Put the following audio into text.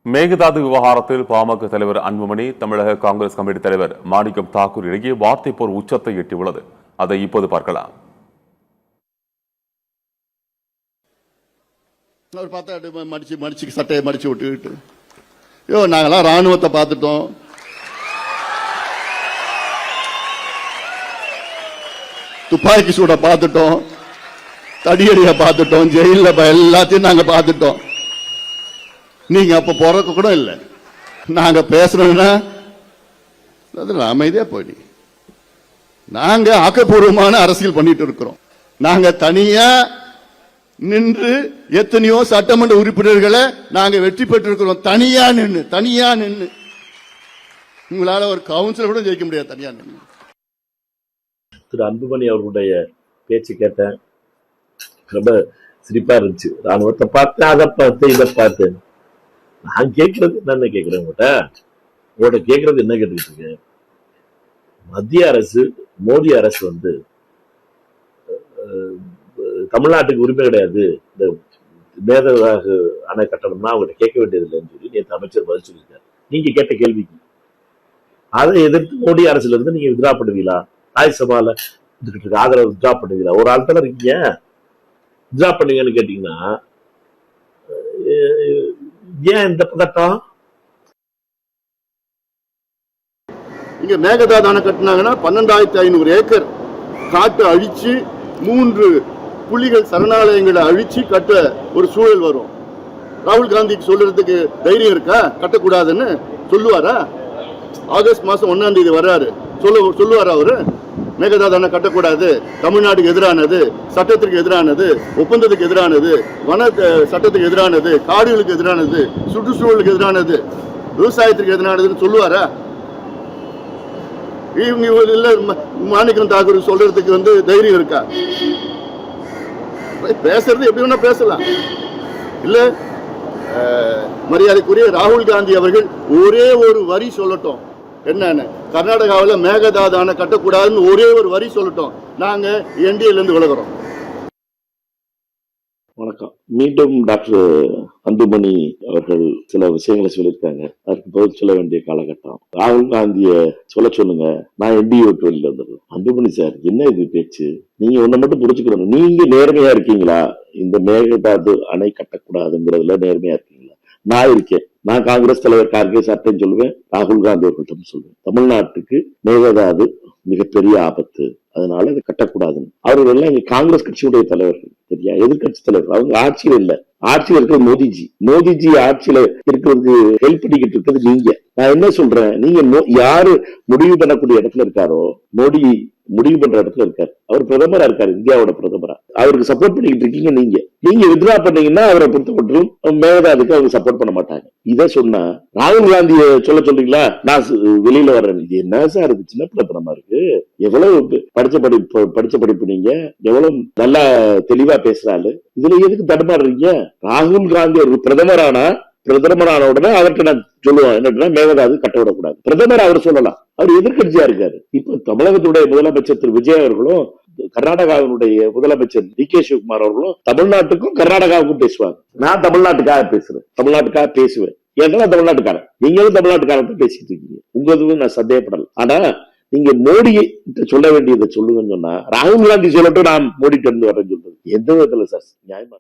மேகதாது விவகாரத்தில் பாமக தலைவர் அன்புமணி, தமிழக காங்கிரஸ் கமிட்டி தலைவர் மாணிக்கம் தாக்கூர் இடையே வார்த்தை போர் உச்சத்தை எட்டியுள்ளது. அதை இப்போது பார்க்கலாம். அவர் பார்த்தா மடிச்சு சட்டையை மடிச்சு விட்டுக்கிட்டு, நாங்கெல்லாம் ராணுவத்தை பார்த்துட்டோம், துப்பாக்கி சூட பார்த்துட்டோம், தடியடிய பார்த்துட்டோம், ஜெயில எல்லாத்தையும் நாங்க பார்த்துட்டோம். நீங்க அப்ப பிறக்க கூட இல்லை. நாங்க பேசுறோம்னா அமைதியா போயிடு. நாங்க ஆக்கப்பூர்வமான அரசியல் பண்ணிட்டு இருக்கிறோம். நாங்க தனியா நின்று எத்தனையோ சட்டமன்ற உறுப்பினர்களை நாங்க வெற்றி பெற்றிருக்கிறோம். தனியா நின்று உங்களால ஒரு கவுன்சிலர் கூட ஜெயிக்க முடியாது. தனியா நின்று திரு அன்புமணி அவர்களுடைய பேச்சு கேட்டேன், ரொம்ப சிரிப்பா இருந்துச்சு. ராணுவத்தை பார்த்தேன், அதை பார்த்தேன், இதை பார்த்தேன். நான் கேட்கறது என்ன கேட்கிறேன் உங்கள்கிட்ட கேட்கறது என்ன கேட்டுக்கிட்டு இருக்கேன். மத்திய அரசு, மோடி அரசு தமிழ்நாட்டுக்கு உரிமை கிடையாது, இந்த மேகதாது அணை கட்டணம்னா அவங்ககிட்ட கேட்க வேண்டியது இல்லைன்னு சொல்லி நேற்று அமைச்சர் பதில் சொல்லியிருக்காரு. நீங்க கேட்ட கேள்விக்கு அதை எதிர்த்து மோடி அரசுல இருந்து நீங்க வித்ரா பண்ணுவீங்களா? ராஜ்யசபால ஆதரவு வித்ரா பண்ணுவீங்களா? ஒரு ஆள் தானே இருக்கீங்க, வித்ரா பண்ணுவீங்கன்னு கேட்டீங்கன்னா ஏன் இந்த பதட்டம்? இங்க மேகதாது அணை கட்டினாங்கன்னா 12,500 ஏக்கர் காட்டு அழிச்சு 3 புலிகள் சரணாலயங்களை அழிச்சு கட்ட ஒரு சூழல் வரும். ராகுல் காந்திக்கு சொல்றதுக்கு தைரியம் இருக்கா? கட்டக்கூடாதுன்னு சொல்லுவாரா? ஆகஸ்ட் மாசம் 1ஆம் தேதி வர்றாரு, சொல்லுவாரா அவரு? மேகதாது அணை கட்டக்கூடாது, தமிழ்நாட்டுக்கு எதிரானது, சட்டத்திற்கு எதிரானது, ஒப்பந்தத்துக்கு எதிரானது, வன சட்டத்துக்கு எதிரானது, காடுகளுக்கு எதிரானது, சுற்றுச்சூழலுக்கு எதிரானது, விவசாயத்திற்கு எதிரானதுன்னு சொல்லுவாரா? இவங்க இல்ல மாணிக்கம் தாக்கூர் சொல்றதுக்கு தைரியம் இருக்கா? பேசுறது எப்படி வேணா பேசலாம். இல்ல மரியாதைக்குரிய ராகுல் காந்தி அவர்கள் ஒரே ஒரு வரி சொல்லட்டும், என்னன்னு, கர்நாடகாவில் மேகதாது அணை கட்டக்கூடாதுன்னு ஒரே ஒரு வரி சொல்லட்டும், நாங்க என்டிஏல இருந்து விலகுறோம். வணக்கம். மீண்டும் டாக்டர் அன்புமணி அவர்கள் சில விஷயங்களை சொல்லியிருக்காங்க. அதற்கு பதில் சொல்ல வேண்டிய காலகட்டம். ராகுல் காந்திய சொல்லுங்க, நான் என்டிஏ விட்டு வெளியில வந்துடுறேன். அன்புமணி சார், என்ன இது பேச்சு? நீங்க ஒன்ன மட்டும் புரிஞ்சுக்கணும், நீங்க நேர்மையா இருக்கீங்களா? இந்த மேகதாது அணை கட்டக்கூடாதுங்கிறதுல நேர்மையா இருக்கீங்களா? நான் இருக்கேன். நான் காங்கிரஸ் தலைவர் கார்கே சார்ட்டையும் சொல்லுவேன், ராகுல் காந்தி அவர்கள்ட்ட சொல்லுவேன், தமிழ்நாட்டுக்கு மேகதாது மிகப்பெரிய ஆபத்து, அதனால இதை கட்டக்கூடாதுன்னு. அவர்கள் எல்லாம் இங்க காங்கிரஸ் கட்சியுடைய தலைவர்கள், சரியா? எதிர்கட்சி தலைவர்கள். அவங்க ஆட்சியில் இல்ல, ஆட்சியில் இருக்கிறது மோடிஜி ஆட்சியில இருக்கிறது ஹெல்ப் பண்ணிக்கிட்டு இருக்கிறது நீங்க. நான் என்ன சொல்றேன், நீங்க யாரு முடிவு பண்ணக்கூடிய இடத்துல இருக்காரோ, மோடி முடிவு பண்ற இடத்துல இருக்காரு, அவர் பிரதமரா இருக்காரு, இந்தியாவோட பிரதமரா, அவருக்கு சப்போர்ட் பண்ணிக்கிட்டு இருக்கீங்க. நீங்க வித்ரா பண்ணீங்கன்னா அவரை பொறுத்தப்பட்டும் மேகதாதுக்கு அவங்க சப்போர்ட் பண்ண மாட்டாங்க. இதை சொன்னா ராகுல் காந்திய சொல்றீங்களா, நான் வெளியில வர்றேன். இது என்ன சார் இருக்கு? சின்ன பிள்ளைத்தனமா இருக்கு. எவ்வளவு படிச்ச படிப்பு நீங்க, எவ்வளவு நல்லா தெளிவா பேசுறாரு. இதுல எதுக்கு தடுமாறுறீங்க? ராகுல் காந்தி ஒரு பிரதமரான உடனே அவர்கிட்ட நான் சொல்லுவேன், என்ன, மேகதாது கட்ட விடக்கூடாது. பிரதமர் அவர் சொல்லலாம், அவர் எதிர்கட்சியா இருக்காரு. இப்ப தமிழகத்துடைய முதலமைச்சர் திரு விஜய் அவர்களும், கர்நாடகாவினுடைய முதலமைச்சர் டி.கே. சிவகுமார் அவர்களும் தமிழ்நாட்டுக்கும் கர்நாடகாவுக்கும் பேசுவாங்க. நான் தமிழ்நாட்டுக்காக பேசுவேன். ஏன்னா தமிழ்நாட்டுக்காரன், நீங்களும் தமிழ்நாட்டுக்காரன் பேசிட்டு இருக்கீங்க. உங்களுக்கு நான் சந்தேகப்படல. ஆனா நீங்க மோடி சொல்ல வேண்டியதை சொல்லுங்கன்னு சொன்னா, ராகுல் காந்தி சொல்லட்டும், நான் மோடி இருந்து வரேன்னு சொல்றது எந்த விதத்துல சார் நியாயமா?